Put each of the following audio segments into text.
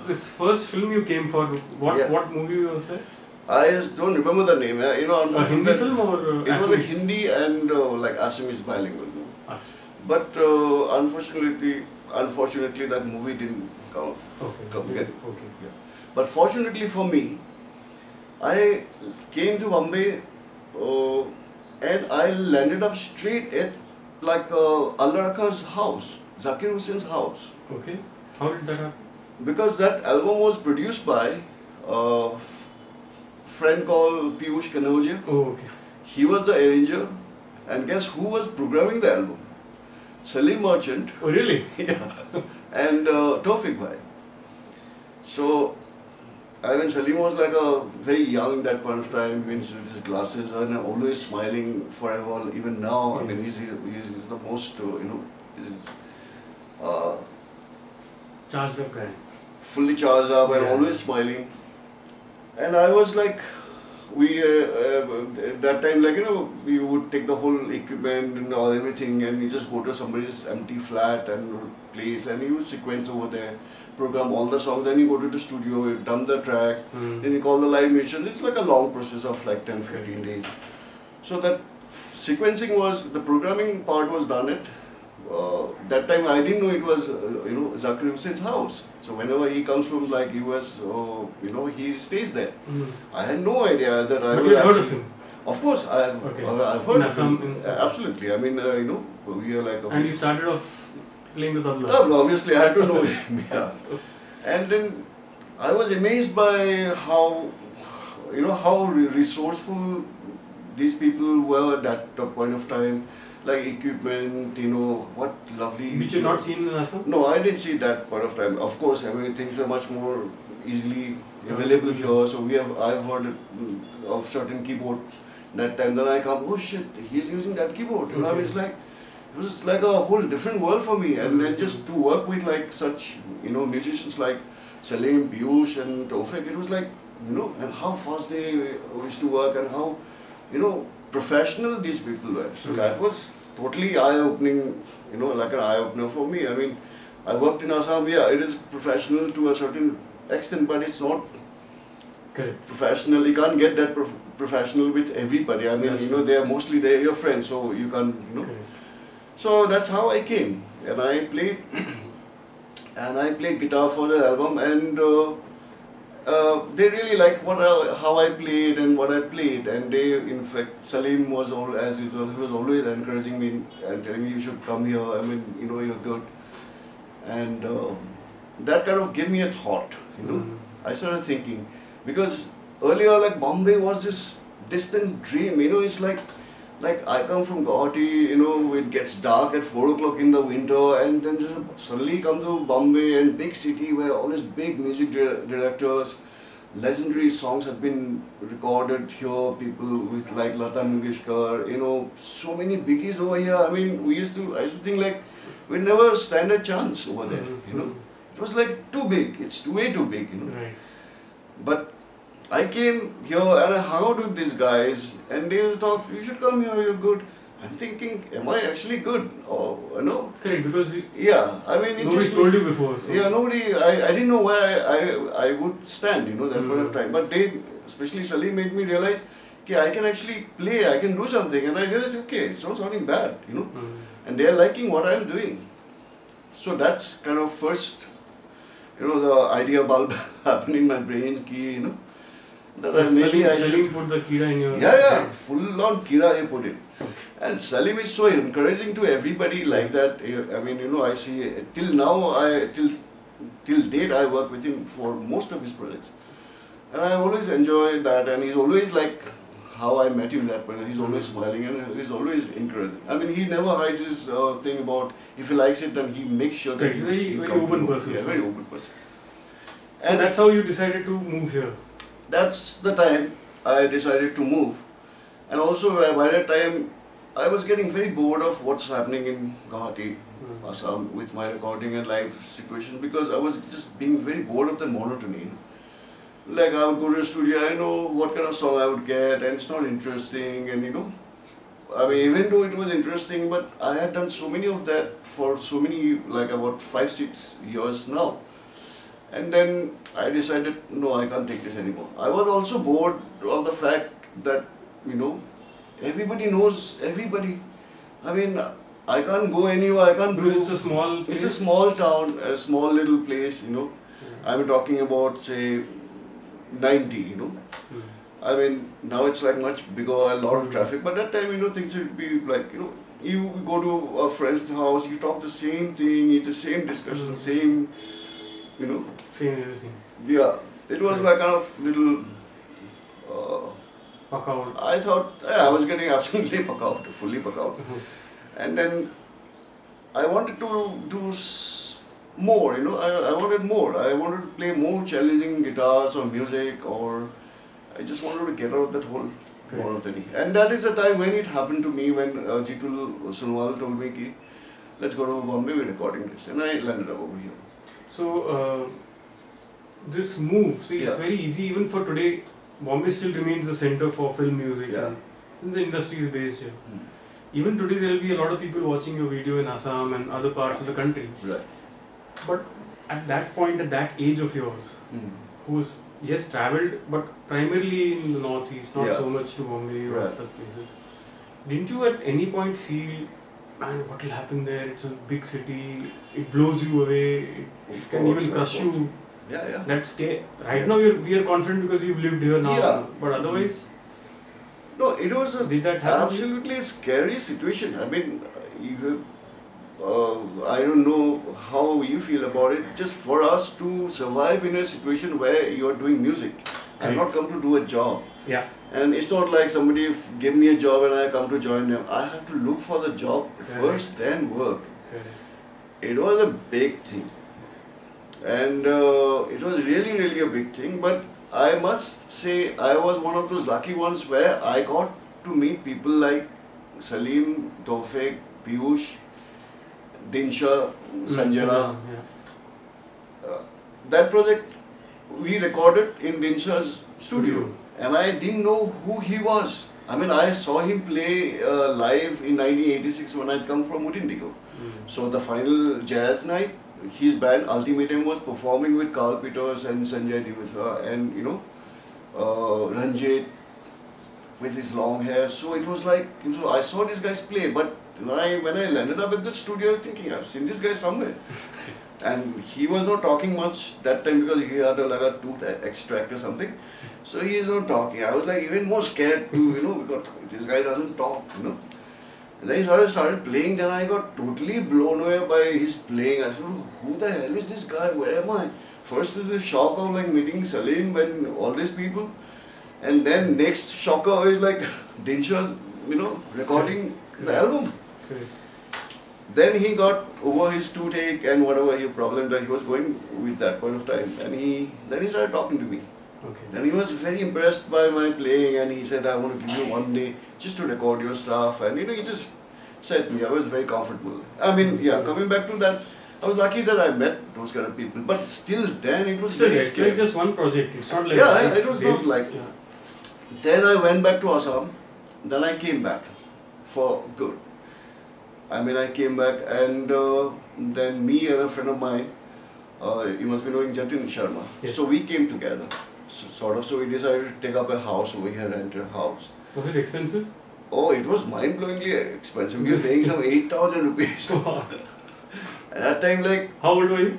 this first film you came for, what movie was it? I just don't remember the name. You know, A Hindi film or it was a Hindi and like Assamese bilingual movie. But unfortunately, that movie didn't come. Okay. Yeah. But fortunately for me, I came to Mumbai and I landed up straight at like Allah Rakha's house, Zakir Hussain's house. Okay. How did that happen? Because that album was produced by a friend called Piyush Kanodia. Oh, okay. He was the arranger, and guess who was programming the album? Salim Merchant. Oh, really? Yeah. And Tawfiq Bhai. So, I mean, Salim was like a very young that point of time, with his glasses and always smiling forever. Even now, I mean, he's the most, Charged up guy. fully charged up and always smiling. And I was like, that time, like, we would take the whole equipment and everything, and you just go to somebody's empty flat and place, and you would sequence over there, program all the songs, then you go to the studio, you dump the tracks, then you call the live musicians. It's like a long process of like 10-15 days. So that sequencing was, the programming part was done at, that time I didn't know it was, Zakir Hussain's house. So whenever he comes from like US, he stays there. I had no idea that I but was you heard of him? Of course, I've heard of him. Absolutely. I mean, we are like... And you started off playing the tabla? Tabla, obviously, I had to know him. Yeah. And then I was amazed by how, how resourceful these people were at that point of time. Like equipment, what lovely... Which you not seen in Assam? No, I didn't see that point of time. Of course, I mean, things were much more easily available here. So I've heard of certain keyboards that time. Then I come, oh shit, he's using that keyboard. I mean, it was like a whole different world for me. And then just to work with like such, musicians like Salim, Piyush and Tawfiq, it was like, and how fast they used to work and how, professional these people were. So that was totally eye-opening, like an eye-opener for me. I mean, I worked in Assam, it is professional to a certain extent, but it's not professional. You can't get that professional with everybody. I mean, they're your friends, so you can't, So that's how I came, and I played, guitar for the album, and they really liked how I played and what I played, and in fact, Salim was as usual, he was always encouraging me and telling me you should come here. I mean, you're good, and that kind of gave me a thought. I started thinking, because earlier, like Bombay was this distant dream. It's like I come from Guwahati. It gets dark at 4 o'clock in the winter, and then just suddenly come to Bombay, and big city where all these big music directors, legendary songs have been recorded here. People with like Lata Mangeshkar, so many biggies over here. I mean, I used to think like we'd never stand a chance over there. It was like too big. It's way too big. Right. But I came here and I hung out with these guys, and they would talk, you should come here, you're good. I'm thinking, am I actually good? Or, Correct, because I mean, nobody told you before. So. Yeah, I didn't know where I would stand, that point of time. But they, especially Salim, made me realize, okay, I can actually play, I can do something. And I realized, okay, it's not sounding bad, And they're liking what I'm doing. So that's kind of first, the idea bulb happened in my brain, that so Salim put the kira in your... Yeah, full on kira he put it. And Salim is so encouraging to everybody like that. I mean, I see, till now, till date I work with him for most of his projects. And I always enjoy that, and he's always like how I met him that way. He's always smiling and he's always encouraging. I mean, he never hides his thing about, if he likes it, then he makes sure that very open person. Yeah, very open person. And so that's how you decided to move here? That's the time I decided to move. And also by that time, I was getting very bored of what's happening in Guwahati, Assam, with my recording and live situation, because I was just being very bored of the monotony. Like I would go to the studio, I know what kind of song I would get, and it's not interesting, and I mean, even though it was interesting, but I had done so many of that for so many, like about 5-6 years now. And then I decided, no, I can't take this anymore. I was also bored of the fact that, you know, everybody knows everybody. I mean, I can't go anywhere, I can't do... It's a small place. It's a small town, a small little place, you know. I'm talking about, say, 90, you know. I mean, now it's like much bigger, a lot of traffic, but that time, you know, things would be like, you know, you go to a friend's house, you talk the same thing, eat the same discussion, same, you know. Same everything. Yeah, it was like kind of little... Puck out. I thought, yeah, I was getting absolutely puck out, fully puck out. And then I wanted to do more, you know, I wanted more. I wanted to play more challenging guitars or music, or I just wanted to get out of that whole monotony. And that is the time when it happened to me, when Jitul Sunwal told me, ki, let's go to Bombay, we're recording this. And I landed up over here. So, this move, see, it's very easy even for today. Bombay still remains the center for film music, since the industry is based here. Even today there will be a lot of people watching your video in Assam and other parts of the country. Right. But at that point, at that age of yours, who's yes travelled, but primarily in the northeast, not so much to Bombay or such places. Didn't you at any point feel, man, what will happen there? It's a big city, it blows you away, it can even crush you. That's scary. Right now we are confident because you've lived here now, but otherwise... No, it was a Did that happen? absolutely scary situation. I mean, I don't know how you feel about it. Just for us to survive in a situation where you are doing music, I'm not come to do a job. And it's not like somebody gave me a job and I come to join them. I have to look for the job first, then work. It was a big thing. And it was really a big thing, but I must say I was one of those lucky ones where I got to meet people like Salim, Tawfiq, Piyush, Dinsha, Sanjana. That project we recorded in Dinsha's studio, and I didn't know who he was. I mean, I saw him play live in 1986 when I'd come from Udindigo. So the final jazz night, his band Ultimatum was performing with Carl Peters and Sanjay Divasa and, you know, Ranjit with his long hair. So it was like, you know, I saw these guys play, but when I landed up at the studio, I was thinking, I've seen this guy somewhere. And he was not talking much that time because he had like a tooth extract or something. So he is not talking. I was like even more scared to, you know, because this guy doesn't talk, you know. And then he started playing, then I got totally blown away by his playing. I said, who the hell is this guy? Where am I? First is the shock of like meeting Salim and all these people. And then next shocker is like Dinsha, you know, recording the album. Then he got over his toothache and whatever his problem that he was going with that point of time. And then he started talking to me. Then he was very impressed by my playing and he said, I want to give you one day just to record your stuff. And you know, he just said to me, I was very comfortable. I mean, coming back to that, I was lucky that I met those kind of people. But still then it was very scary. It's like just one project, it's not like... it was not like... Then I went back to Assam, then I came back for good. I mean, I came back and then me and a friend of mine, you must be knowing Jatin Sharma. So we came together. So we decided to take up a house over here, rent a house. Was it expensive? Oh, it was mind-blowingly expensive. We were paying some 8,000 rupees. At that time, like... How old were you?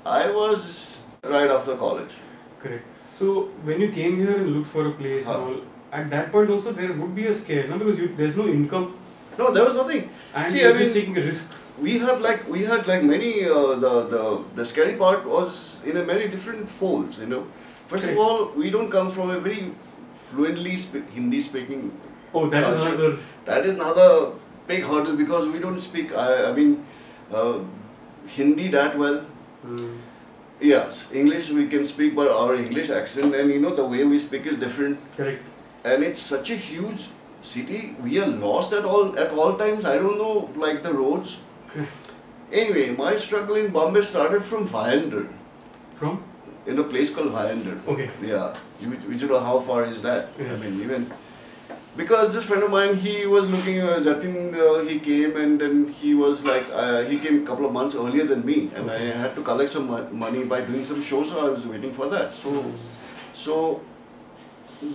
I was right after college. Correct. So when you came here and looked for a place and all, at that point also there would be a scare, no? Because there's no income. No, there was nothing. And you're just taking a risk. We had like many, the scary part was in a many different folds, you know. First of all, we don't come from a very fluently Hindi speaking culture. That is another big hurdle because we don't speak, Hindi that well. Yes, English we can speak, but our English accent and you know the way we speak is different. Correct. And it's such a huge city. We are lost at all times. I don't know like the roads. Anyway, my struggle in Bombay started from Vyandar. From? In a place called Vyandar. Okay. Yeah. You know how far is that? Yes. I mean, even Because this friend of mine, he was looking, Jatin, he came and then he was like, he came a couple of months earlier than me, and I had to collect some money by doing some shows, so I was waiting for that. So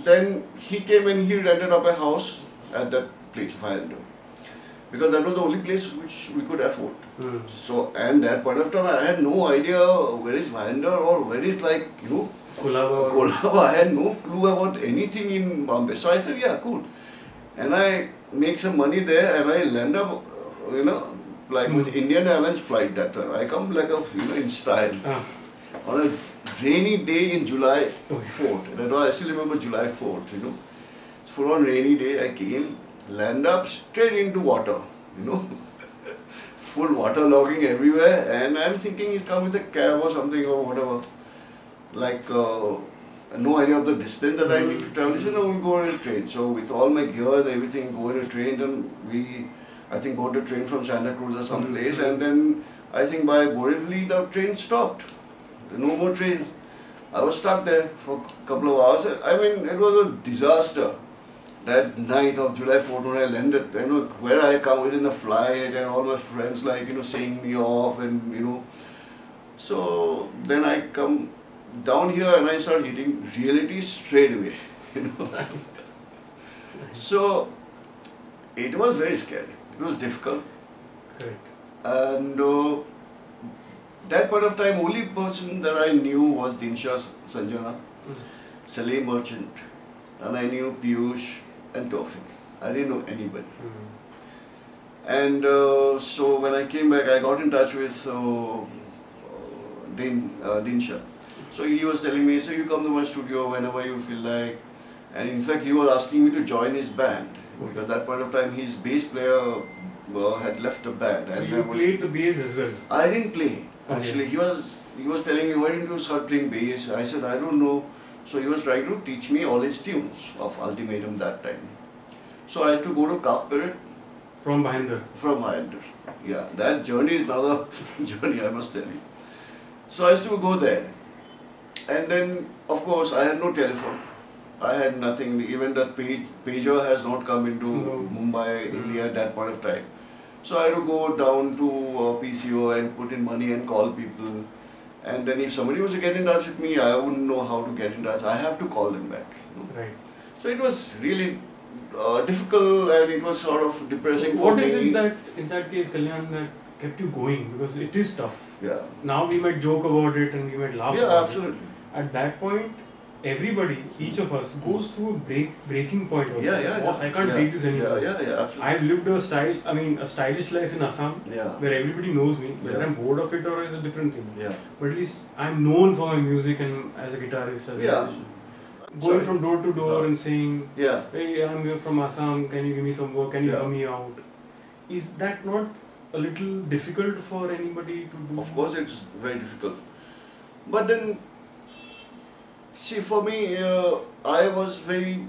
then he came and he rented up a house at that place, Viander, because that was the only place which we could afford. So, and that point of time, I had no idea where is Viander or where is, like, you know, Kolaba. I had no clue about anything in Bombay. So I said, yeah, cool. And I make some money there and I land up, you know, like with Indian Airlines flight that time. I come like a, you know, in style. On a rainy day in July 4th. That was, I still remember July 4th, you know. Full on rainy day, I came, land up straight into water, you know. Full water logging everywhere, and I'm thinking he'll come with a cab or something or whatever. Like, no idea of the distance that I need to travel. He said, no, we'll go on a train. So with all my gear and everything, go on a train, and we, I think, got a train from Santa Cruz or some place, and then I think by Borivali the train stopped. No more trains. I was stuck there for a couple of hours. I mean, it was a disaster. That night of July 4th when I landed, you know, where I come within the flight and all my friends like, you know, saying me off and, you know. So then I come down here and I start hitting reality straight away, you know. So it was very scary. It was difficult. Correct. And that point of time, only person that I knew was Dinsha Sanjana, Salim Merchant, and I knew Piyush and Tawfiq. I didn't know anybody. And so when I came back, I got in touch with Dinsha. So he was telling me, so you come to my studio whenever you feel like. And in fact, he was asking me to join his band. Because at that point of time, his bass player had left the band. So you played the bass as well? I didn't play. Actually, he was telling me, why didn't you start playing bass? I said, I don't know. So he was trying to teach me all his tunes of Ultimatum that time. So I had to go to Kaap Period. From Bhinder? From Bhinder. Yeah, that journey is another journey, I must tell you. So I used to go there. And then, of course, I had no telephone. I had nothing. Even that pager has not come into Mumbai, India at that point of time. So I had to go down to PCO and put in money and call people. And then if somebody was to get in touch with me, I wouldn't know how to get in touch. I have to call them back. You know? Right. So it was really difficult and it was sort of depressing for me. What is it that, in that case, Kalyan, that kept you going? Because it is tough. Yeah. Now we might joke about it and we might laugh about Yeah, absolutely. At that point, everybody, each of us, goes through a breaking point. Boss, I can't take this anymore. Yeah, absolutely. I've lived a stylish life in Assam, where everybody knows me. Whether I'm bored of it or is a different thing. Yeah. But at least I'm known for my music and as a guitarist, as a musician. Going from door to door and saying, hey, I'm here from Assam, can you give me some work, can you help me out? Is that not a little difficult for anybody to do? Of course it's very difficult. But then, see, for me, I was very,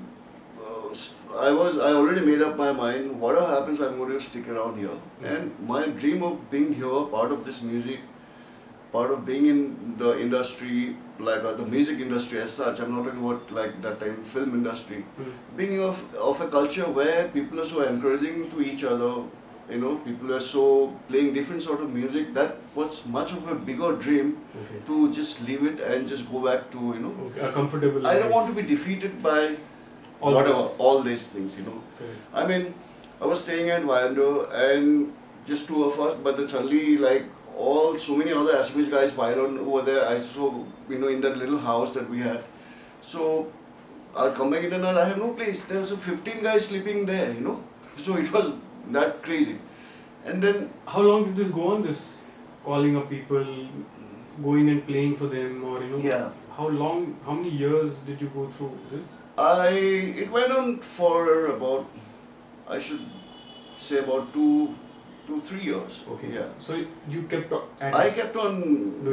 I already made up my mind, whatever happens, I'm going to stick around here. And my dream of being here, part of this music, part of being in the industry, like the music industry as such, I'm not talking about like that time film industry, being of a culture where people are so encouraging to each other, you know, people are so playing different sort of music, that was much of a bigger dream to just leave it and just go back to, you know, a comfortable I don't want to be defeated by all these things, you know. I mean, I was staying at Viander and just two of us, but then suddenly like so many other Assamese guys piled on over there. I saw, you know, in that little house that we had. So I'll come back in the night, I have no place. There was 15 guys sleeping there, you know. So it was that crazy. And then... How long did this go on, this calling up people, going and playing for them, or, you know, how many years did you go through this? It went on for about, I should say about 2 to 3 years. Okay. Yeah. So you kept on I kept on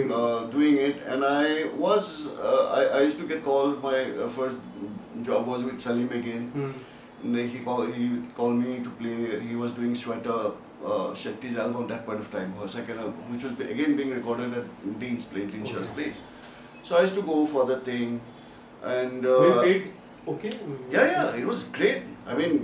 doing it, and I used to get called. My first job was with Salim again. And then he called me to play. He was doing Shweta Shetty's album at that point of time, her second album, which was again being recorded at Dean's place, Dean Shah's place. So I used to go for the thing, and you paid okay? Yeah, it was great. I mean,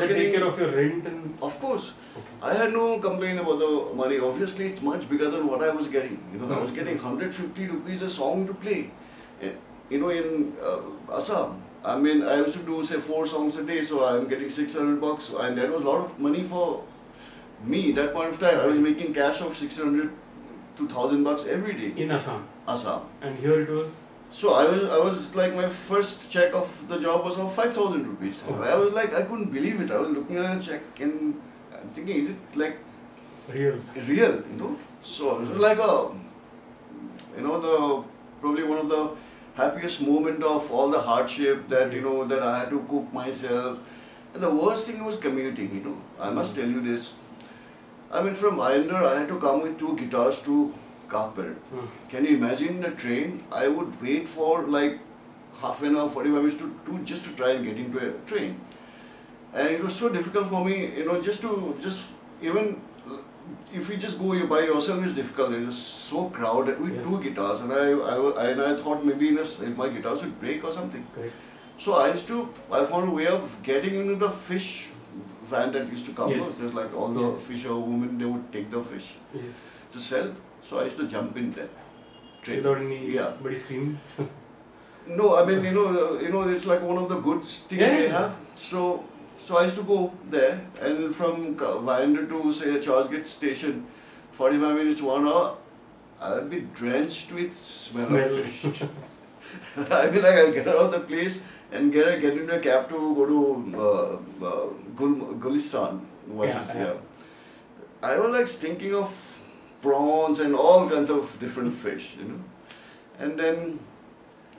Did they take care of your rent and? Of course. Okay. I had no complaint about the money. Obviously, it's much bigger than what I was getting. You know, I was getting 150 rupees a song to play. You know, in Assam. I mean, I used to do say 4 songs a day, so I'm getting 600 bucks, and that was a lot of money for me at that point of time. I was making cash of 600 to 1000 bucks every day. In Assam. Assam. And here it was. So I was like, my first check of the job was of 5,000 rupees. Oh. I was like, I couldn't believe it. I was looking at a check and I'm thinking, is it like real? Real, you know? So it was like a, you know, probably one of the happiest moment of all the hardship that, you know, that I had to cook myself. And the worst thing was commuting, you know. I must tell you this. I mean, from Islander, I had to come with 2 guitars to Carpet. Can you imagine the train? I would wait for like half an hour, 45 minutes just to try and get into a train. And it was so difficult for me, you know, even if you just go by yourself, it's difficult. It was so crowded with 2 guitars, and I thought maybe if my guitars would break or something. Correct. So I found a way of getting into the fish van that used to come. Yes. There's like all the fisher women, they would take the fish to sell. So I used to jump in there. Without anybody screaming? No, I mean, you know, it's like one of the good things they have. So I used to go there, and from Vinder to say Churchgate station, 45 minutes, 1 hour, I would be drenched with smell of fish. I mean, like, I'll get out of the place and get into a cab to go to Gulistan. I was like thinking of prawns and all kinds of different fish, you know. And then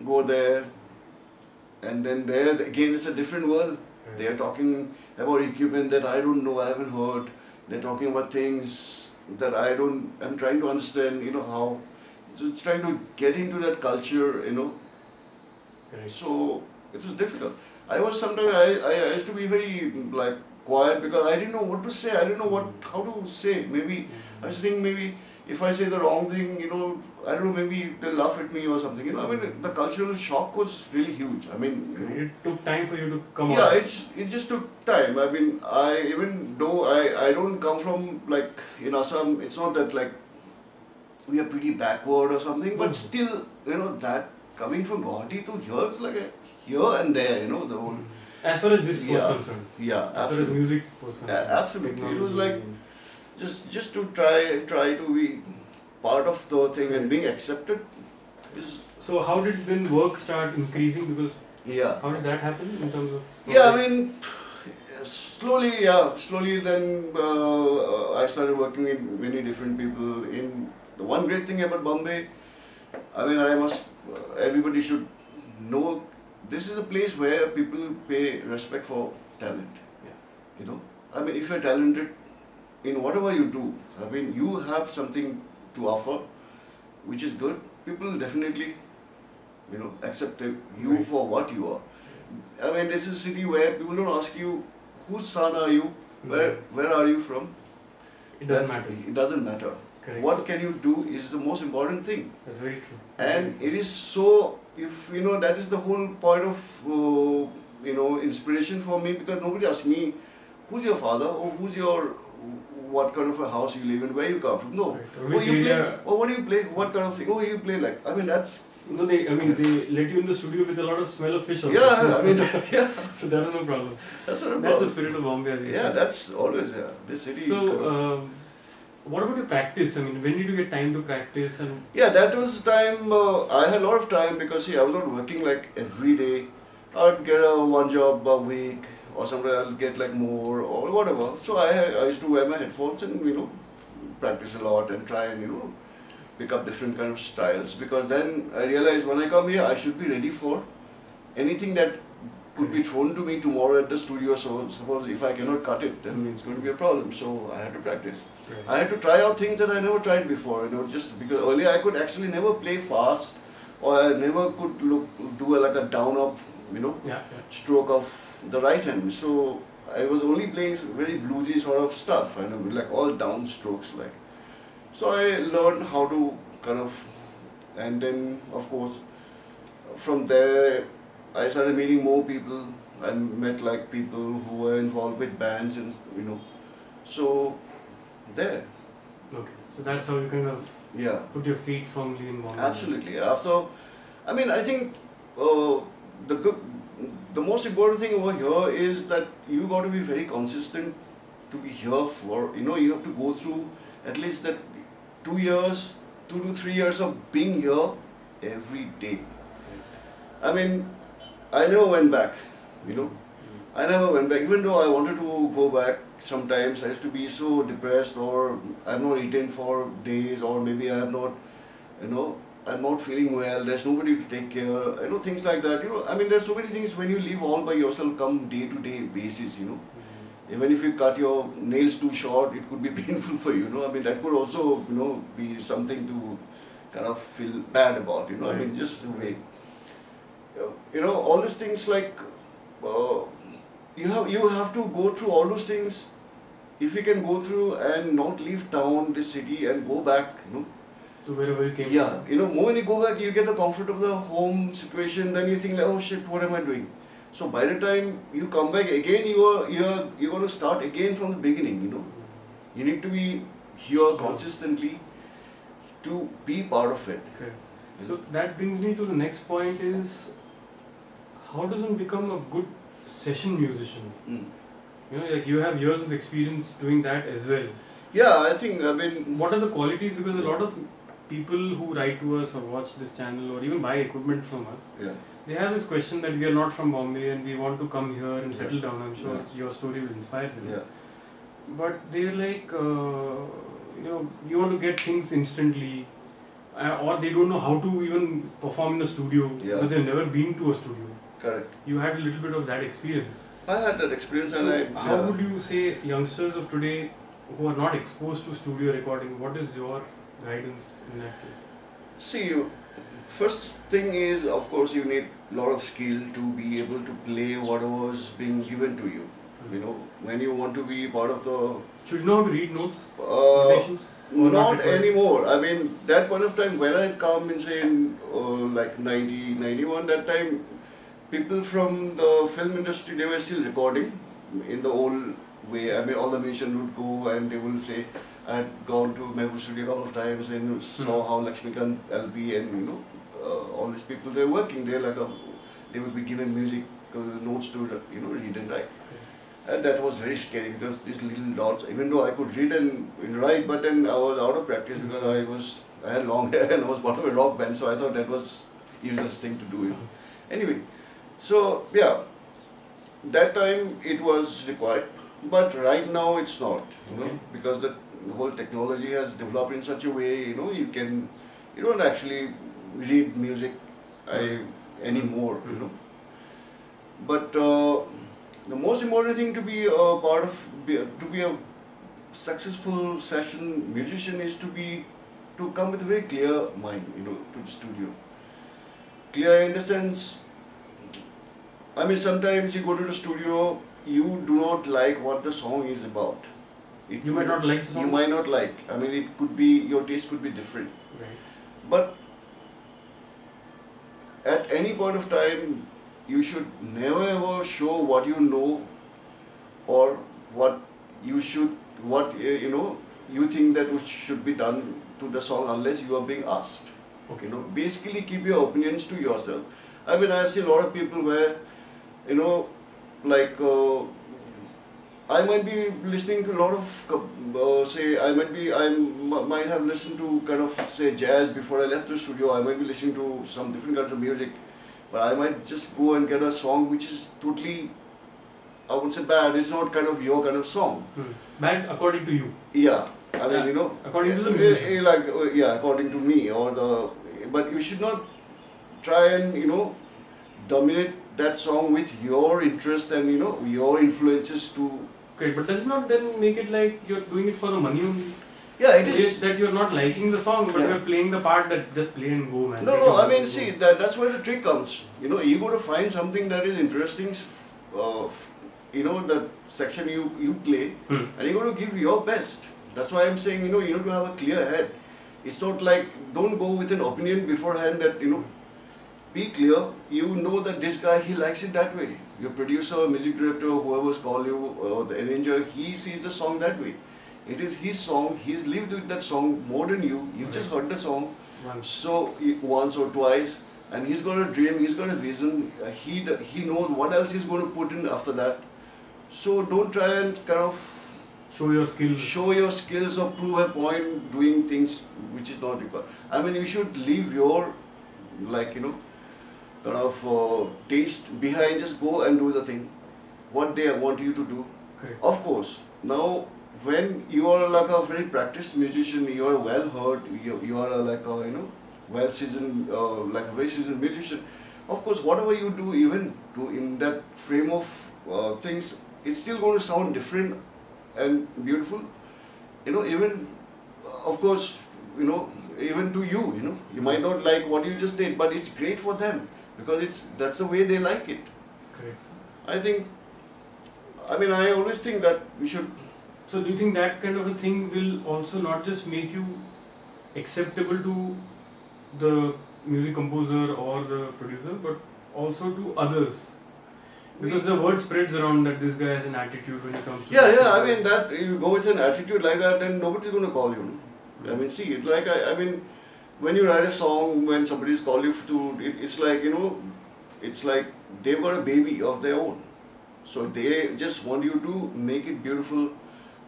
go there, and then there again it's a different world. They are talking about equipment that I don't know, I haven't heard. They're talking about things that I'm trying to understand, you know, how. So it's trying to get into that culture, you know. So it was difficult. I used to be very like quiet because I didn't know what to say. I didn't know how to say. Maybe I was thinking maybe if I say the wrong thing, you know, I don't know, maybe they'll laugh at me or something. You know, I mean, the cultural shock was really huge. I mean, you know, it took time for you to come out. Yeah, it just took time. I mean, even though I don't come from like in Assam, it's not that like we are pretty backward or something, but still, you know, that coming from Guwahati to here, it's like here and there, you know, the whole. As far as this was concerned. Yeah, as far as music was concerned. Absolutely. It was like just to try to be part of the thing and being accepted. So how did then work start increasing? Because how did that happen in terms of? I mean, slowly. Then I started working with many different people. In the one great thing about Bombay, I mean, everybody should know. This is a place where people pay respect for talent. You know, I mean, if you're talented in whatever you do, I mean, you have something to offer, which is good. People definitely, you know, accept you for what you are. I mean, this is a city where people don't ask you, whose son are you, where are you from? It doesn't matter. It doesn't matter. Correct. What can you do is the most important thing. That's very true. And it is so, if you know, that is the whole point of, you know, inspiration for me, because nobody asks me, who's your father, or what kind of a house you live in, where you come from. No. Right. What do you play? What kind of thing? Oh, you play like. I mean, that's. No, they let you in the studio with a lot of smell of fish. Also. Yeah, I mean, yeah. So that is no problem. That's not a problem. That's the spirit of Bombay. That's always this city. So, what about your practice? I mean, when did you get time to practice? And that was time. I had a lot of time because I was not working like every day. I'd get one job a week, or sometimes I'll get like more or whatever. So I used to wear my headphones and, you know, practice a lot and try and, you know, pick up different kind of styles, because then I realized when I come here I should be ready for anything that could be thrown to me tomorrow at the studio. So suppose if I cannot cut it, then it's going to be a problem. So I had to practice. Right. I had to try out things that I never tried before, you know, just because earlier I could actually never play fast, or I never could do like a down up, you know, stroke of the right hand. So I was only playing very bluesy sort of stuff, you know, like all down strokes like. So I learned how to kind of, and then of course from there I started meeting more people, I met like people who were involved with bands and so there. Okay, so that's how you kind of put your feet firmly in Bombay. Absolutely. I think the most important thing over here is that you got to be very consistent to be here for, you have to go through at least that 2 to 3 years of being here every day. I mean, I never went back, I never went back, even though I wanted to go back sometimes. I used to be so depressed, or I've not eaten for days, or maybe I have not, I'm not feeling well, there's nobody to take care, things like that. I mean, there's so many things when you live all by yourself come day-to-day basis, Even if you cut your nails too short, it could be painful for you, I mean, that could also, be something to kind of feel bad about, I mean, just the way. All these things like, you have to go through all those things. If you can go through and not leave town, this city, and go back, to wherever you came from. Yeah, when you go back, you get the comfort of the home situation, then you think like, oh shit, what am I doing? So by the time you come back again, you're going to start again from the beginning, You need to be here consistently to be part of it. Okay. So that brings me to the next point is, how does one become a good session musician? Like you have years of experience doing that as well. Yeah, I think, what are the qualities? Because a lot of people who write to us or watch this channel or even buy equipment from us, they have this question that we are not from Bombay and we want to come here and settle down. I'm sure your story will inspire them. But they're like, we want to get things instantly, or they don't know how to even perform in a studio because they've never been to a studio. Correct. You had a little bit of that experience. I had that experience. So how would you say youngsters of today who are not exposed to studio recording, what is your guidance in that case? See, first thing is, of course, you need a lot of skill to be able to play whatever is being given to you. When you want to be part of the... Should you know how to read notes? Not anymore. I mean, that point of time when I come in, say, like 90, 91, that time, people from the film industry, they were still recording in the old way. I mean, all the musicians would go and they will say, I had gone to Mehboob studio a couple of times and saw how Lakshmikant LB and all these people, they're working there like they would be given musical notes to read and write. And that was very scary because these little dots, even though I could read and write, but then I was out of practice because I had long hair and I was part of a rock band, so I thought that was useless thing to do. Anyway, so yeah, that time it was required, but right now it's not, because the whole technology has developed in such a way, you don't actually read music anymore, But the most important thing to be to be a successful session musician is to come with a very clear mind, to the studio. Clear in the sense, I mean, sometimes you go to the studio, you do not like what the song is about. You might not like the song? You might not like. I mean, it could be, your taste could be different. Right. But at any point of time, you should never ever show what you know or what you think that should be done to the song unless you are being asked. Okay. Basically keep your opinions to yourself. I mean, I have seen a lot of people where, like, I might be listening to a lot of, say, I might have listened to kind of, say, jazz before I left the studio. I might be listening to some different kinds of music, but I might just go and get a song which is totally, I wouldn't say bad, it's not kind of your kind of song. Bad according to you? Yeah, I mean, according to the musician. According to me, but you should not try and, dominate that song with your interest and, your influences to... Okay, but does not then make it like you're doing it for the money only? Yeah, it is. That you're not liking the song, but you're playing the part that just play and go, man. No, I mean, see, that's where the trick comes. You got to find something that is interesting, the section you play, and you got to give your best. That's why I'm saying, you need to have a clear head. It's not like, don't go with an opinion beforehand that, be clear, you know that this guy, he likes it that way. Your producer, music director, whoever's called you, or the arranger, he sees the song that way. It is his song, he's lived with that song more than you. You just heard the song once or twice, and he's got a dream, he's got a vision, he knows what else he's going to put in after that. So don't try and kind of show your skills. Show your skills or prove a point doing things which is not required. I mean, you should leave your, like, you know, kind of taste behind. Just go and do the thing, what they want you to do. Okay. Of course, now when you are like a very practiced musician, you are well heard, you are like a, you know, well seasoned, like a very seasoned musician. Of course, whatever you do, even in that frame of things, it's still going to sound different and beautiful. You know, even, of course, you know, even to you, you know, you might not like what you just did, but it's great for them because that's the way they like it. Correct. I mean, I always think that we should. So do you think that kind of a thing will also not just make you acceptable to the music composer or the producer, but also to others? Because the word spreads around that this guy has an attitude when it comes to... Yeah, I mean, that you go with an attitude like that, then nobody's going to call you. I mean, see, it's like, I mean, when you write a song, when somebody's called you to, it's like, you know, it's like they've got a baby of their own. So they just want you to make it beautiful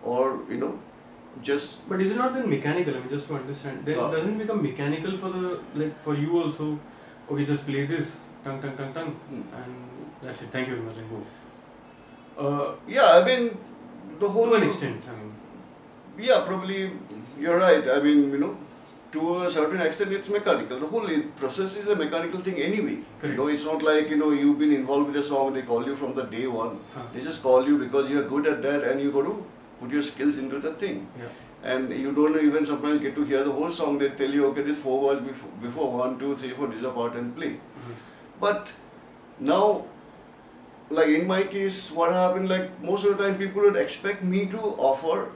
or, you know, just... But is it not then mechanical? I mean, just to understand, then doesn't it become mechanical for the, like, for you also, okay, just play this, tung, tung, tung, tung, and that's it, thank you very much, and go. Yeah, I mean, the whole... To an extent, I mean. Yeah, probably, you're right. I mean, you know, to a certain extent, it's mechanical. The whole process is a mechanical thing anyway. Correct. You know, it's not like, you know, you've been involved with a song and they call you from the day one. They just call you because you're good at that and you got to put your skills into the thing. Yeah. And you don't even sometimes get to hear the whole song. They tell you, okay, this 4 words before 1, 2, 3, 4, this is a part and play. But now, like in my case, what happened, like most of the time people would expect me to offer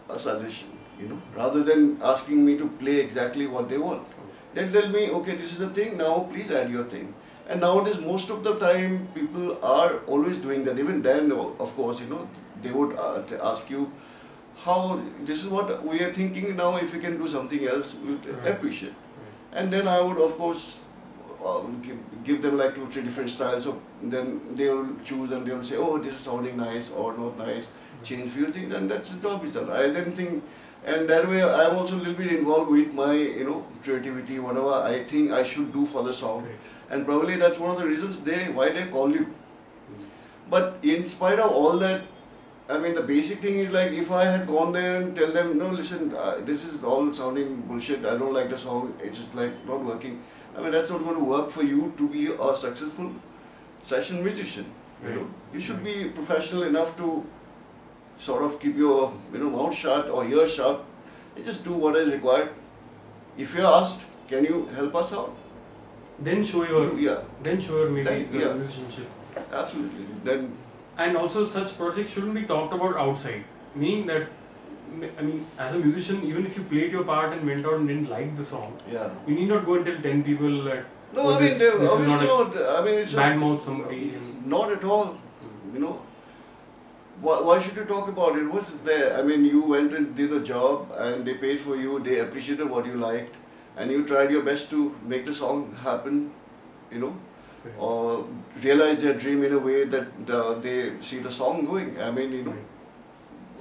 a suggestion, you know, rather than asking me to play exactly what they want. They tell me, okay, this is a thing, now please add your thing. And nowadays, most of the time, people are always doing that. Even then, of course, you know, they would ask you, how, this is what we are thinking now, if you can do something else, we would appreciate. And then I would, of course, give them like 2 or 3 different styles. So then they will choose and they will say, oh, this is sounding nice or not nice, change few things, and that's the job is done. I then think, and that way I'm also a little bit involved with my, you know, creativity, whatever I think I should do for the song. And probably that's one of the reasons why they call you. But in spite of all that, I mean, the basic thing is like, if I had gone there and tell them, no, listen, this is all sounding bullshit, I don't like the song, it's just like not working. I mean, that's not going to work for you to be a successful session musician. You know, you should be professional enough to sort of keep your, you know, mouth shut or ears shut. You just do what is required. If you're asked, can you help us out? Then show your, then show your maybe the musicianship. Absolutely. Then. And also, such projects shouldn't be talked about outside. Meaning that, I mean, as a musician, even if you played your part and went out and didn't like the song, you need not go and tell 10 people that. No, I mean, obviously not. I mean, it's badmouth somebody. Not at all. You know, why should you talk about it? What's there? I mean, you went and did a job, and they paid for you. They appreciated what you liked, and you tried your best to make the song happen. You know, or realize their dream in a way that they see the song going. I mean, you know.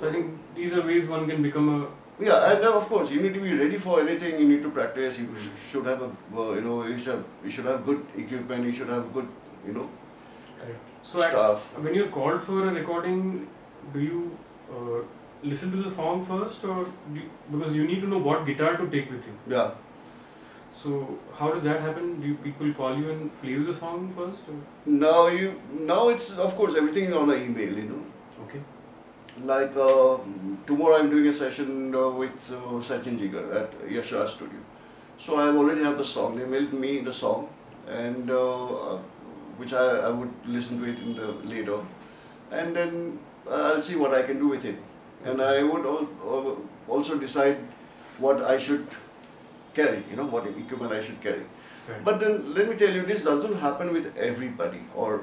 So I think these are ways one can become a... Yeah, and then of course you need to be ready for anything. You need to practice. You should have a, you know, you should have good equipment. You should have good, you know, stuff. When you're called for a recording, do you listen to the song first, or because you need to know what guitar to take with you? Yeah. So how does that happen? Do people call you and play you the song first? Or? Now it's, of course, everything is on the email. You know. Okay. Like tomorrow I'm doing a session with Sachin Jigar at Yashraj Studio. So I already have the song. They mailed me the song, and which I would listen to it in the later, and then I'll see what I can do with it. And I would also decide what I should carry. You know, what equipment I should carry. Right. But then let me tell you, this doesn't happen with everybody, or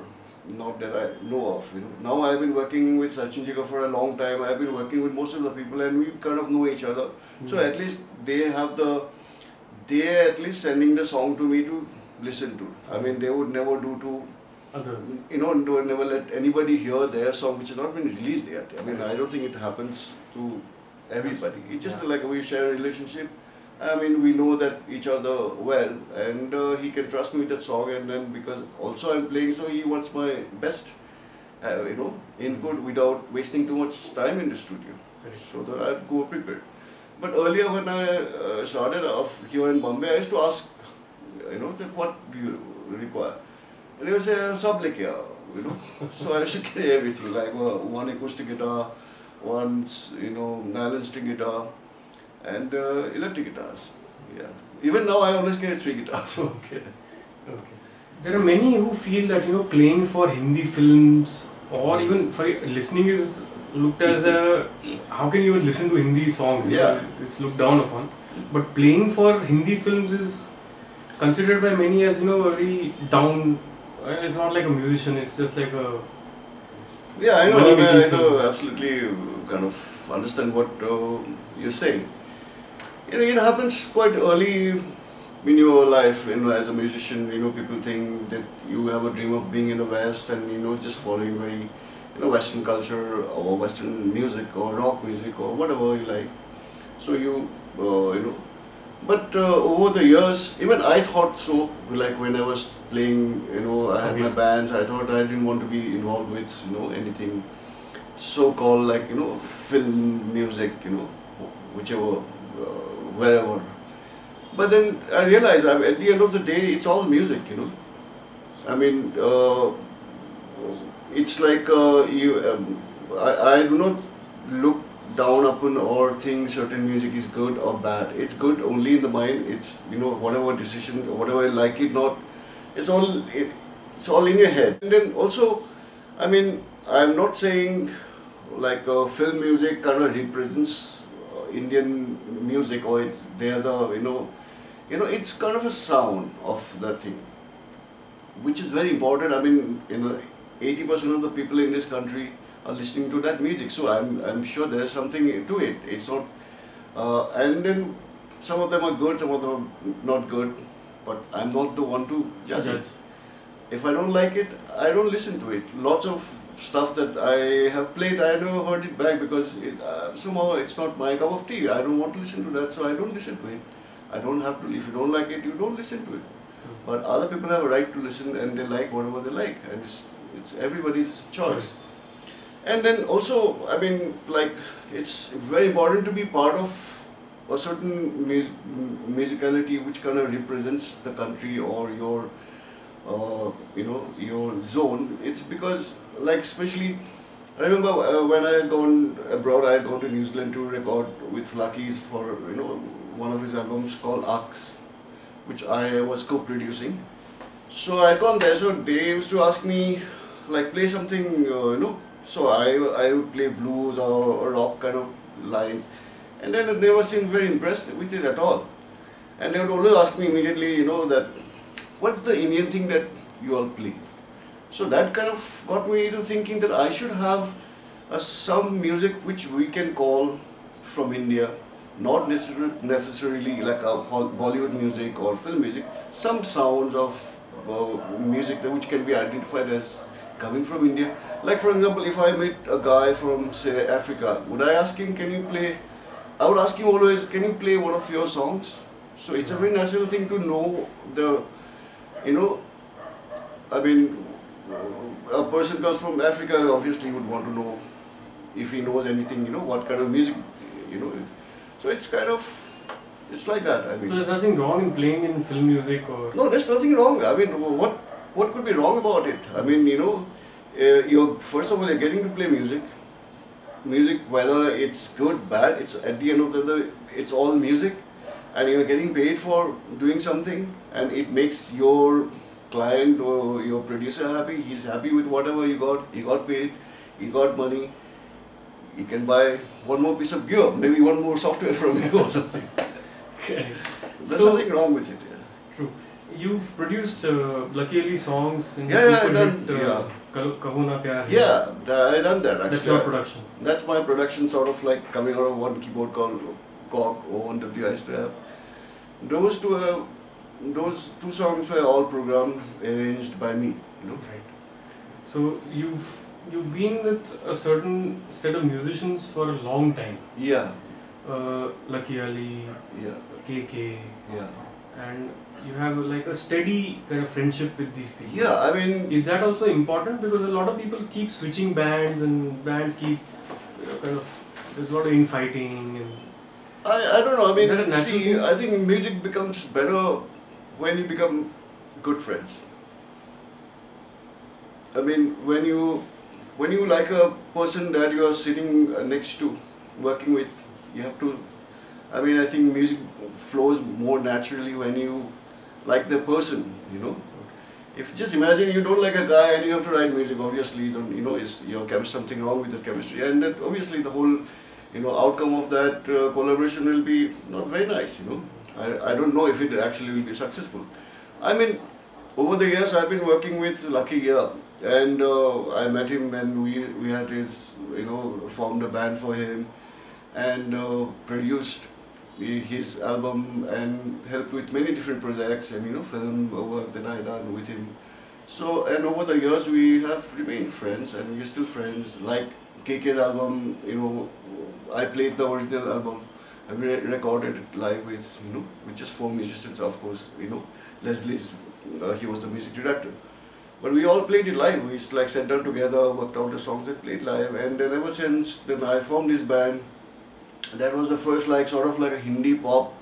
not that I know of. Now I've been working with Sachin Jiga for a long time. I've been working with most of the people, and we kind of know each other. So at least they are at least sending the song to me to listen to. I mean, they would never do to others. They would never let anybody hear their song which has not been released yet. I mean, I don't think it happens to everybody. It's just like we share a relationship. I mean, we know that each other well, and he can trust me with that song, and then because also I'm playing, so he wants my best, input without wasting too much time in the studio, so that I'd go prepared. But earlier when I started off here in Mumbai, I used to ask, that what do you require? And he would say, sab leke aao, So I used to carry everything, like one acoustic guitar, one, nylon string guitar, and electric guitars. Yeah. Even now I always carry 3 guitars. Okay. There are many who feel that playing for Hindi films or even for listening is looked as how can you even listen to Hindi songs? Yeah. It's looked down upon. But playing for Hindi films is considered by many as very down. It's not like a musician. It's just like a I know absolutely kind of understand what you're saying. It happens quite early in your life, as a musician, people think that you have a dream of being in the West and, just following very, Western culture or Western music or rock music or whatever you like. So but over the years, even I thought so, like when I was playing, I had my bands, I thought I didn't want to be involved with, anything so-called like, film music, whichever, wherever. But then I realized at the end of the day, it's all music, I mean, it's like I do not look down upon or think certain music is good or bad. It's good only in the mind. It's whatever decision or whatever I like it not. It's all in your head. And then also, I mean, I'm not saying like film music kind of represents Indian music or it's it's kind of a sound of that thing, which is very important. I mean, 80% of the people in this country are listening to that music, so I'm sure there's something to it. It's not, and then some of them are good, some of them are not good, but I'm not the one to judge it. If I don't like it, I don't listen to it. Lots of stuff that I have played, I never heard it back because somehow it's not my cup of tea. I don't want to listen to that, so I don't listen to it. I don't have to. If you don't like it, you don't listen to it. But other people have a right to listen, and they like whatever they like, and it's everybody's choice. And then also, I mean, like, it's very important to be part of a certain musicality which kind of represents the country or your, your zone. It's because, like, especially, I remember when I had gone abroad, I had gone to New Zealand to record with Lucky's for, one of his albums called Arcs, which I was co-producing. So I had gone there, so they used to ask me, like, play something, so I would play blues or rock kind of lines, and then they never seemed very impressed with it at all. And they would always ask me immediately, that what's the Indian thing that you all play? So that kind of got me to thinking that I should have some music which we can call from India, not necessarily like a Bollywood music or film music, some sounds of music which can be identified as coming from India. Like, for example, if I meet a guy from, say, Africa, would I ask him, can you play, I would ask him always, can you play one of your songs? So it's a very natural thing to know the, I mean, a person comes from Africa, obviously would want to know if he knows anything, what kind of music, So it's kind of, it's like that, I mean. So there's nothing wrong in playing in film music or? No, there's nothing wrong. I mean, what could be wrong about it? I mean, first of all, you're getting to play music. Music, whether it's good, bad, it's at the end of the day, it's all music. And you're getting paid for doing something, and it makes your client or your producer happy. He's happy with whatever you got. He got paid, he got money. He can buy one more piece of gear, maybe one more software from you or something. Okay. There's nothing wrong with it. Yeah. True. You've produced Lucky Ali songs in Yeah, the yeah, I super done, hit yeah. Kaho Na Pyar Hai. Yeah, I done that actually. That's your production. That's my production, sort of like coming out of one keyboard called Cock O1W I used to have. Those two songs were all programmed, arranged by me, you know. Right. So you've been with a certain set of musicians for a long time. Yeah. Lucky Ali, Yeah. KK, Yeah. and you have like a steady kind of friendship with these people. Yeah, I mean... Is that also important? Because a lot of people keep switching bands and bands keep kind of... There's a lot of infighting and... I don't know, I mean, see, I think music becomes better when you become good friends. I mean, when you like a person that you are sitting next to, working with, you have to... I mean, I think music flows more naturally when you like the person, you know. If just imagine you don't like a guy and you have to write music, obviously you don't, you know, is something wrong with the chemistry, and that obviously the whole, you know, outcome of that collaboration will be not very nice, you know. I don't know if it actually will be successful. I mean, over the years I've been working with Lucky, yeah, and I met him and we had his, you know, formed a band for him and produced his album and helped with many different projects and, you know, film work that I done with him. So, and over the years we have remained friends and we're still friends. Like KK's album, you know, I played the original album. I recorded it live with, you know, with just 4 musicians, of course, you know. Leslie's, he was the music director. But we all played it live. We like sat down together, worked out the songs and played live. And then ever since then I formed this band. That was the first like sort of like a Hindi pop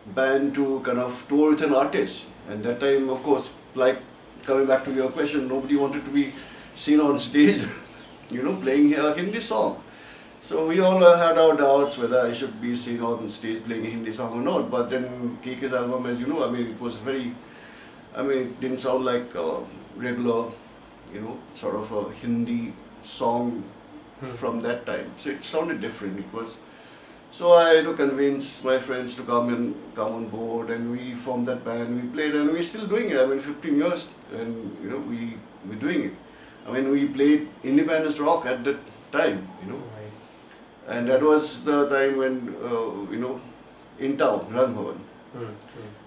band to kind of tour with an artist. And that time, of course, like coming back to your question, nobody wanted to be seen on stage, you know, playing a Hindi song. So we all had our doubts whether I should be seen on stage playing a Hindi song or not. But then KK's album, as you know, I mean, it was very, I mean, it didn't sound like a regular, you know, sort of a Hindi song from that time. So it sounded different. It was. So I had to convince my friends to come on board, and we formed that band. We played, and we're still doing it. I mean, 15 years, and you know, we're doing it. I mean, we played independence rock at that time, you know, and that was the time when you know, in town, Rangbhavan,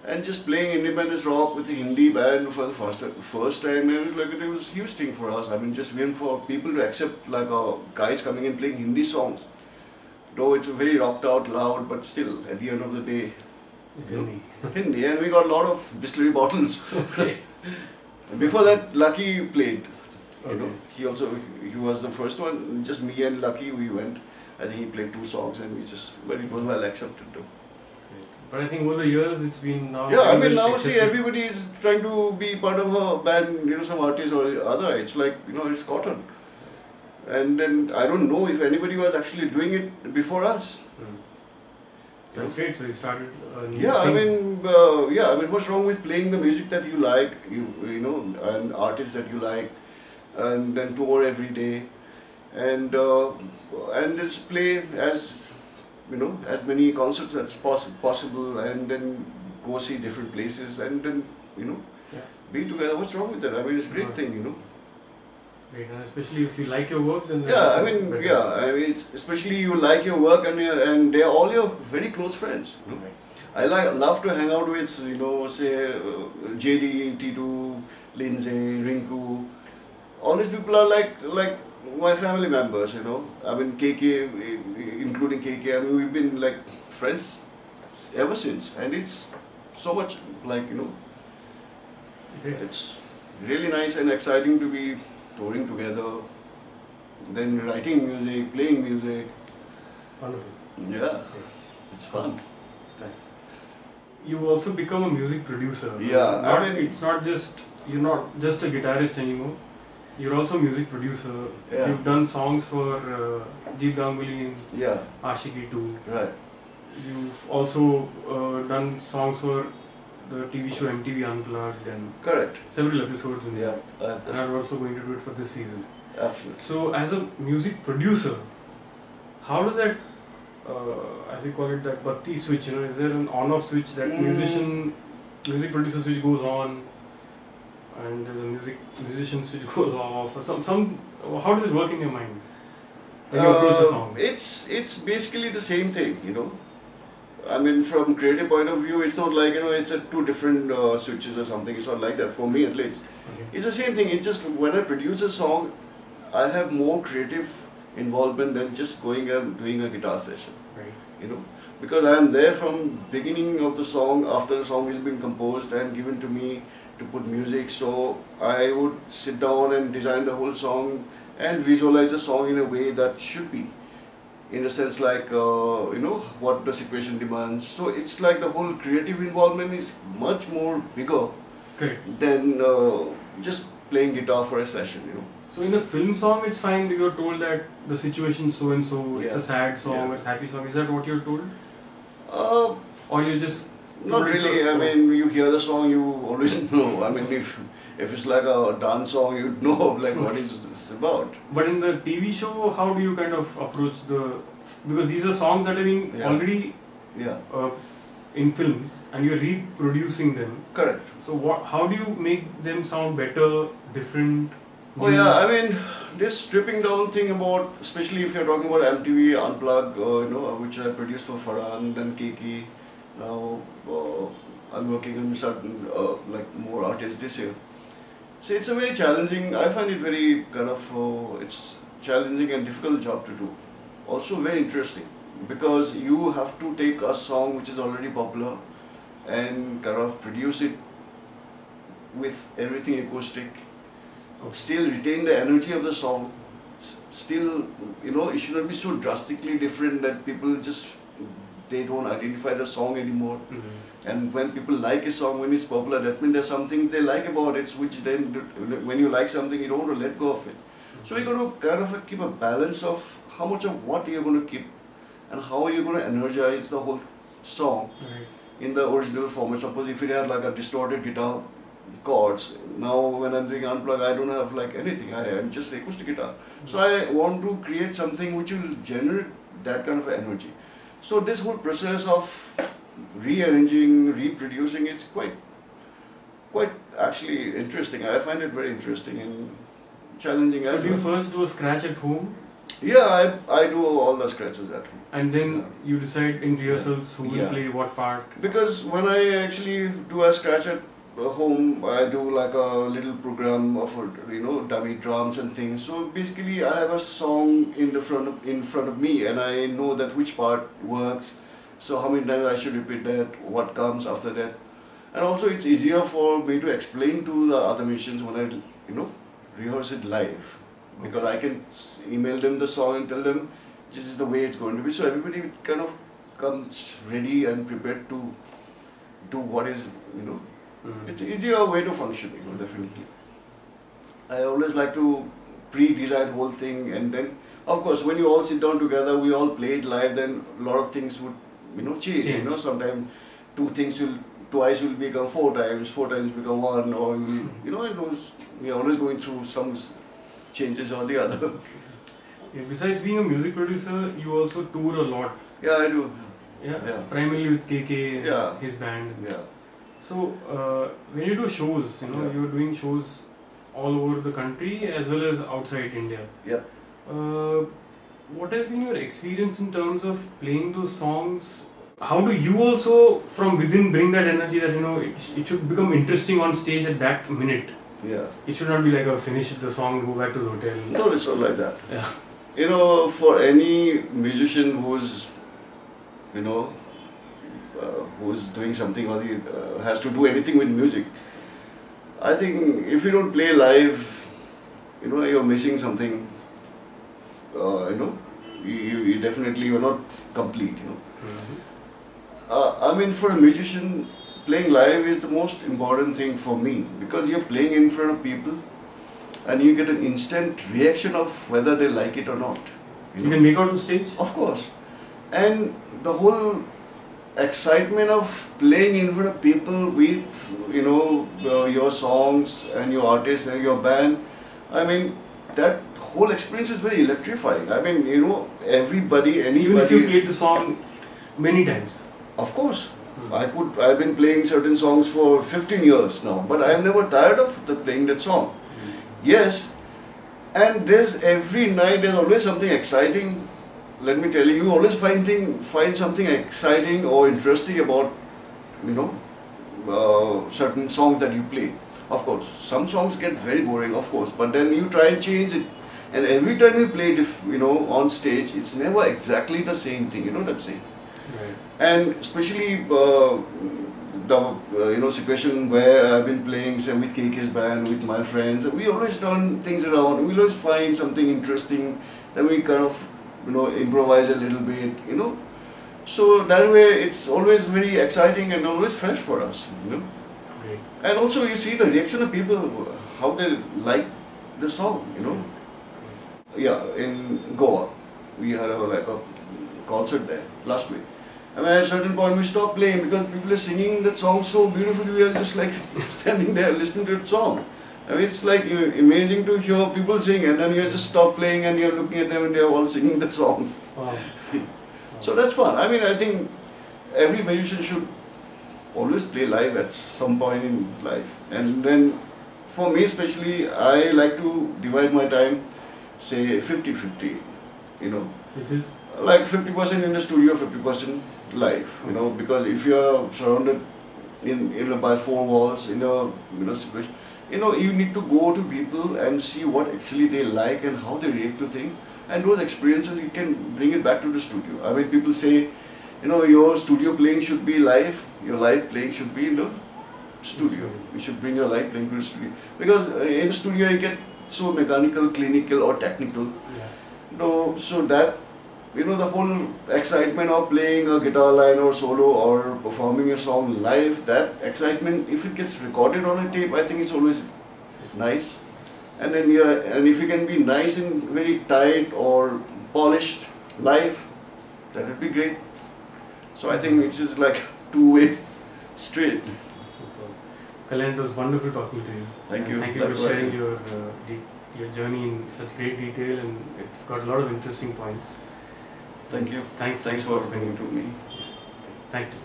and just playing independence rock with a Hindi band for the first time. It was a huge thing for us. I mean, just waiting for people to accept like guys coming and playing Hindi songs. Though it's very rocked out, loud, but still, at the end of the day, it's Hindi. Hindi, and we got a lot of distillery bottles. Okay. Before that, Lucky played. Okay. You know, he was the first one. Just me and Lucky, we went. I think he played 2 songs, and but it was well accepted though. But I think over the years, it's been now. Yeah, I mean, now see, everybody is trying to be part of a band, you know, some artist or other. It's like, you know, it's cotton. And then I don't know if anybody was actually doing it before us. That's great. So you started a new yeah, thing. I mean, what's wrong with playing the music that you like, you know, and artists that you like, and then tour every day, and just play as, you know, as many concerts as possible, and then go see different places, and then, you know, be together. What's wrong with that? I mean, it's a great thing, you know. Great, and especially if you like your work, then I mean, it's, especially you like your work, and they're all your very close friends. You know? I love to hang out with, you know, say JD, T2, Lindsay, Rinku. All these people are like my family members, you know. I mean, KK, including KK. I mean, we've been like friends ever since, and it's so much like, you know, it's really nice and exciting to be touring together, then writing music, playing music. Wonderful. Yeah, it's fun. You've also become a music producer. Yeah, I mean, it's not just, you're not just a guitarist anymore. You're also a music producer. Yeah. You've done songs for Jeet Ganguly in Ashiki 2. Right. You've also done songs for the TV show MTV Unplugged and correct several episodes in there. And are also going to do it for this season. Absolutely. So as a music producer, how does that, as we call it, that bhakti switch, you know, is there an on-off switch that musician music producer switch goes on, and there's a musician switch goes off, or some. How does it work in your mind when you approach a song? It's basically the same thing, you know. I mean, from creative point of view, it's not like, you know, it's two different switches or something. It's not like that, for me at least. Okay. It's the same thing. It's just when I produce a song, I have more creative involvement than just going and doing a guitar session. Right. You know, because I am there from beginning of the song, after the song has been composed and given to me to put music. So I would sit down and design the whole song and visualize the song in a way that should be, in a sense, like you know, what the situation demands. So it's like the whole creative involvement is much more bigger than just playing guitar for a session, you know. So in a film song, it's fine. You're told that the situation so and so. It's a sad song. It's a happy song. Is that what you're told? Or you just not really. I mean, you hear the song, you always know. I mean, if it's like a dance song, you'd know like what it's about. But in the TV show, how do you kind of approach because these are songs that are being already in films and you're reproducing them. Correct. So how do you make them sound better, different? Oh yeah, I mean, this stripping down thing about, especially if you're talking about MTV Unplugged, you know, which I produced for Farhan, then Kiki. Now I'm working on certain like more artists this year. So it's a very challenging, I find it very kind of, it's challenging and difficult job to do. Also very interesting, because you have to take a song which is already popular and kind of produce it with everything acoustic, still retain the energy of the song, still, you know, it should not be so drastically different that people just, they don't identify the song anymore. And when people like a song, when it's popular, that means there's something they like about it, which then, when you like something, you don't want to let go of it. So you're going to kind of keep a balance of how much of what you're going to keep and how you're going to energize the whole song in the original format. Suppose if it had like a distorted guitar chords, now when I'm doing Unplugged, I don't have like anything, I'm just acoustic guitar. So I want to create something which will generate that kind of energy. So this whole process of rearranging, reproducing, it's quite actually interesting. I find it very interesting and challenging as well. So do you first do a scratch at home? Yeah, I do all the scratches at home. And then you decide in rehearsals who will play what part? Because when I actually do a scratch at home, I do like a little program of, you know, dummy drums and things. So basically I have a song in front of me, and I know that which part works. So how many times I should repeat that, what comes after that. And also it's easier for me to explain to the other musicians when I, you know, rehearse it live. Because I can email them the song and tell them this is the way it's going to be. So everybody kind of comes ready and prepared to do what is, you know, it's an easier way to function, you know, definitely. I always like to pre-design the whole thing, and then, of course, when you all sit down together, we all play it live, then a lot of things would, you know, change. You know, sometimes twice will become four times become one, or you know, we are always going through some changes or the other. Besides being a music producer, you also tour a lot. Yeah, I do. Yeah. Primarily with KK and his band. Yeah. So when you do shows, you know, you're doing shows all over the country as well as outside India. Yeah. What has been your experience in terms of playing those songs? How do you also from within bring that energy that, you know, it should become interesting on stage at that minute? Yeah. It should not be like a finish the song, go back to the hotel. No, it's not like that. Yeah. You know, for any musician who's, you know, who's doing something or has to do anything with music, I think if you don't play live, you know, you're missing something. You know, you definitely, you're not complete, you know. I mean, for a musician, playing live is the most important thing for me, because you're playing in front of people and you get an instant reaction of whether they like it or not. You can make out on stage? Of course. And the whole excitement of playing in front of people with, you know, your songs and your artist and your band, I mean, that whole experience is very electrifying. I mean, you know, anybody... Even if you played the song many times? Of course. I've been playing certain songs for 15 years now, but I'm never tired of playing that song. Yes, and there's every night there's always something exciting. Let me tell you, you always find something exciting or interesting about, certain songs that you play. Of course, some songs get very boring, of course, but then you try and change it. And every time you play it, on stage, it's never exactly the same thing. You know what I'm saying? Right. And especially the situation where I've been playing, say, with KK's band, with my friends, we always turn things around. We always find something interesting. Then we kind of, improvise a little bit. So that way, it's always very exciting and always fresh for us. Great. And also, you see the reaction of people, how they like the song. Yeah, in Goa, we had a concert there last week. And at a certain point we stopped playing because people are singing that song so beautifully. We are just like standing there listening to that song. I mean, it's like amazing to hear people sing, and then you just stop playing and you're looking at them and they're all singing that song. Wow. So that's fun. I mean, I think every musician should always play live at some point in life. And then for me especially, I like to divide my time, say 50-50, Which is? Like 50% in the studio, 50% live, because if you're surrounded by four walls in a situation, you need to go to people and see what actually they like and how they react to things, and those experiences you can bring it back to the studio. I mean, people say, your studio playing should be live, your live playing should be in the studio. You should bring your live playing to the studio, because in the studio you get so mechanical, clinical or technical. Yeah. So that, the whole excitement of playing a guitar line or solo or performing a song live, that excitement, if it gets recorded on a tape, I think it's always nice. And then and if you can be nice and very tight or polished live, that would be great. So I think it's just like two-way street. Super. Kalyan, it was wonderful talking to you. Thank you. Thank you for sharing your journey in such great detail, and it's got a lot of interesting points. Thank you. Thanks for speaking to me. Thank you.